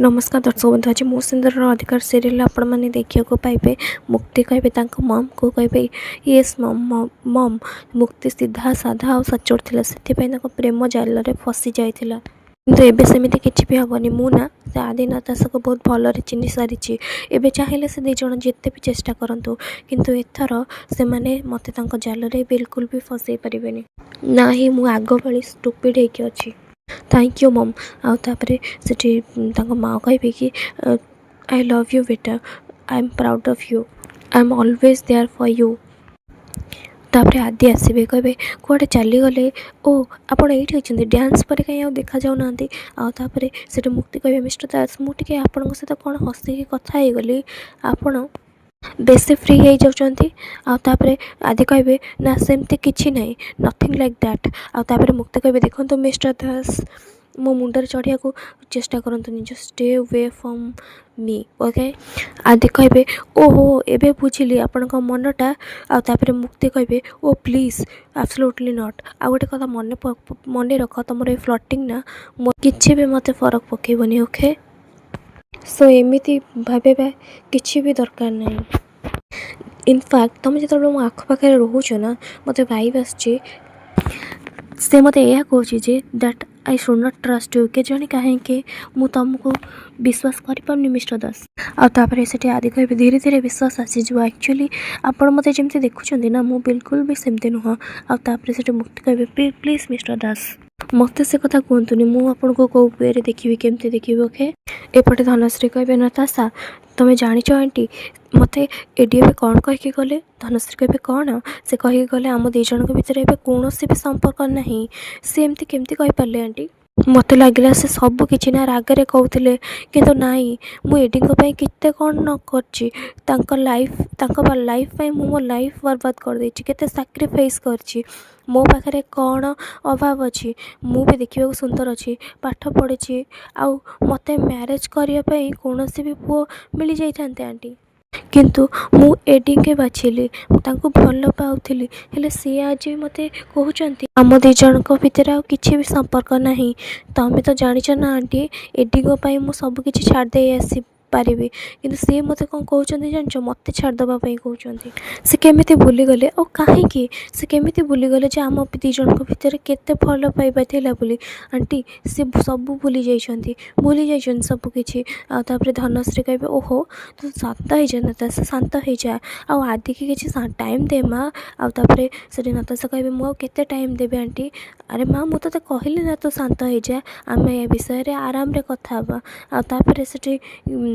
नमस्कार दर्शक बंधु। आज मो सुंदर अधिकार सीरियल आपण मैंने देखा पाइबे। मुक्ति कहे मम को कहे येस मम मम। मुक्ति सीधा साधा और सचोट थिला, सेथिपई प्रेम जाल रे फसी जाइथिला। किंतु एबे सेमिति किछि भी हबनी। मु ना से आदि नताशा को बहुत भलरे चिन्हि सारिछि। एबे चाहिले से दी जण जेते भी चेष्टा करंतु, किंतु एथर से माने मते तांको जाल रे बिल्कुल भी फसई परिबेनी। ना ही मु आगो भली स्टूपिड हेकि अछि। थैंक यू मम। आउे से माँ कहे कि आई लव यू बेटा, I am proud of you, I am always there for you. तापर आदि आसबे कहे कौटे चलीगले, ओ आपड़ ये होती डांस पर कहीं देखा जाऊना। आउे मुक्ति कहे मिस्टर दास मुझे आपण सहित कौन हसिकी कथा हो गली, आपण बेसी फ्री हो जाती। आउे आदि कहे ना सेमती किसी ना, नथिंग लाइक दैट। आउे मुक्ति कहे देखो मिस्टर दास मो मुंडर चढ़िया को चेष्टा करंतुनी, just stay away from me, okay. आदि कहे ओहो एबे बुझिली आपण मनटा। आउे मुक्ति कहे ओ प्लीज एब्सोल्युटली नॉट। आ गोटे कथा मन रख, तुम ये फ्लटिंग ना किसी भी मत फरक पकेबनी, ओके। सो एमती भावे किसी भी दरकार नहीं। इनफैक्ट तुम जो मो आखपाखे रोच ना, मत भाई आसी से मत यह कहे that I should not trust you. के जानी कहीं मु तुमको विश्वास करें मिस्टर दास। आउे से आदि कहे धीरे धीरे विश्वास आसीज। एक्चुअली आप मत जमी देखुं ना, मु बिल्कुल भी सेमती नुह। आउे से मुक्ति कहे प्लीज मिस्टर दास मत से कथा कहतुनि, मुझे कौ वे देखी केमती देखी, ओके। एपटे धनश्री कहे नताशा तुम्हें जाच आंटी मत एडी कौन कहीकि गले। धनश्री कहे कौन, से कहीकि गले आम दीज भितर ए कौन भी संपर्क ना। सी एमती केमती कहींपारे आंटी, मत लगे से सब किसी ना रागरे कहते, किंतु नाई मु एडी केते कौन न कर लाइफ मो लाइफ बर्बाद कर देछि, केते सैक्रिफाइस करछि। मो पाखे कौन अभाव अच्छी, मु भी देखा सुंदर अच्छी, पाठ पढ़ी, आउ मते मैरेज करने कौन भी पुओ मिल जाते आंटी, किंतु मु एडिंग बाछिली तांको भल पाउथिली। हेले सी आज मत कहते आम दीज भितर आ किसी भी संपर्क ना। तमें तो जाच ना आंटी एडिंग मु सब किसी छाड़दे आसी पारिबी, किंतु सी मत कौन कहते जान, मत छाड़देवाई कहते। से केमिति भूलीगले और कहीं से केमिति भूलीगले जे आम दीज भितर केते भल पाइबा थिला बोली। आंटी से सब भूली जाइछन सब किछि। आउे धनश्री कहे ओहो तू शांत हो जा नताशा, शांत हो जा, आदि की किसी टाइम दे माँ। आउे से नताशा कहे मु केते टाइम देबे आंटी। अरे माँ मु तो कहली ना तू शांत हो जा, आम ए विषय आराम रे कथा हबा। आउे से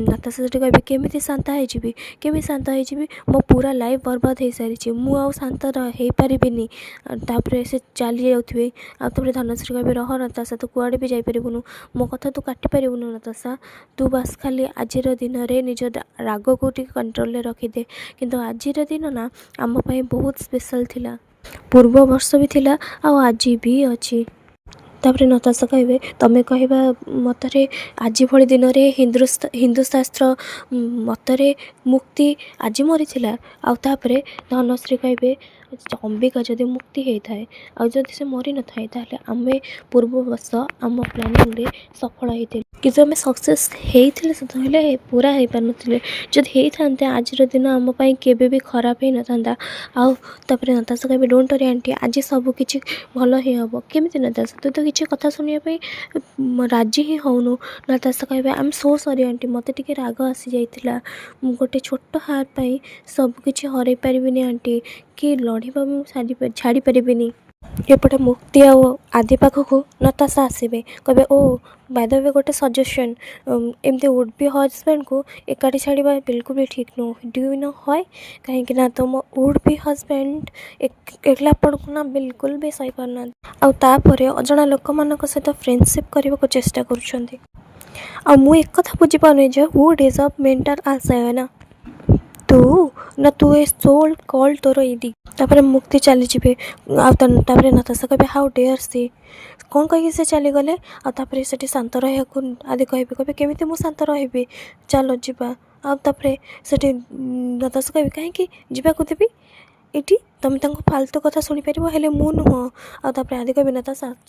नताशा से कहे केमिति शांत होइजिबी, केमी शांत होइजिबी, मो पूरा लाइफ बर्बाद हो सारी, मु आ शांत हो पारिबिनी। तापर से चली जाउथिबे। आउे धनश्री कहे रह नताशा तू कुआड़े भी जाइपारिबुनु, मो कथा तू काटि पारिबुनु नताशा, तू बस खाली आजिर दिन रे निज राग को कंट्रोल रखिदे। किंतु आजिर दिन ना आम पाई बहुत स्पेशल थिला, पूर्व वर्ष भी थिला आज भी अच्छी। तापर नताशा कहे तमें कहवा मतरे आज भली दिन रे हिंदू शास्त्र मतरे मुक्ति आज मरी थिला। आउे धनश्री कहे अंबिका जदि मुक्ति होता है आदि से मरी न था ताले आमे पूर्व वर्ष आम प्लानिंग रे सफल होते, किंतु आम सक्सेस होते से पूरा हो पार नुले। जदि होता आज दिन आम केबे भी खराब ही न था। आउे नताशा कहे डोंट वरी आंटी आज सब किसी भल ही हम। केमी नताशा तू तो किसी कथा शुणापी राजी ही होनु। नताशा कहे I am so sorry aunty मत टे राग आसी जाइतिला, मु गोटे छोट हार पाई सब किसी हरई पारिबिनी आंटी, कि लड़वा भी छाड़ी पारिबिनी। एपटे मुक्ति आदि पाखक नताशा आसबे कहे ओ बाय द वे गोटे सजेशन, एमती वुड बी हजबैंड को एकाठी छाड़ा बिल्कुल भी ठीक नो। डू यू नो व्हाई, कहीं तुम वुड बी हजबैंड एकला आपण को ना बिल्कुल भी सही पारना। आउे अजना लोक मान सहित फ्रेंडशिप करने को चेष्टा करुँच। मु एक कथा बुझीपारे जे हु डिजर्व मेंटर आस ना तू ना, तू ए सोल कॉल तोर इदी। तापर मुक्ति चली जाए। तापर नताशा कहे हाउ डेयर सी कौन कहीं से चली गले। आउे से शांत रहा आदि कहे केमिति मु शांत रही, चलो जीवा। आउे से नताशा कहे कहीं जावाक देवी ये तुम फालतू कथा शुणी पार हेले मु नुह। आदि कहे नताशा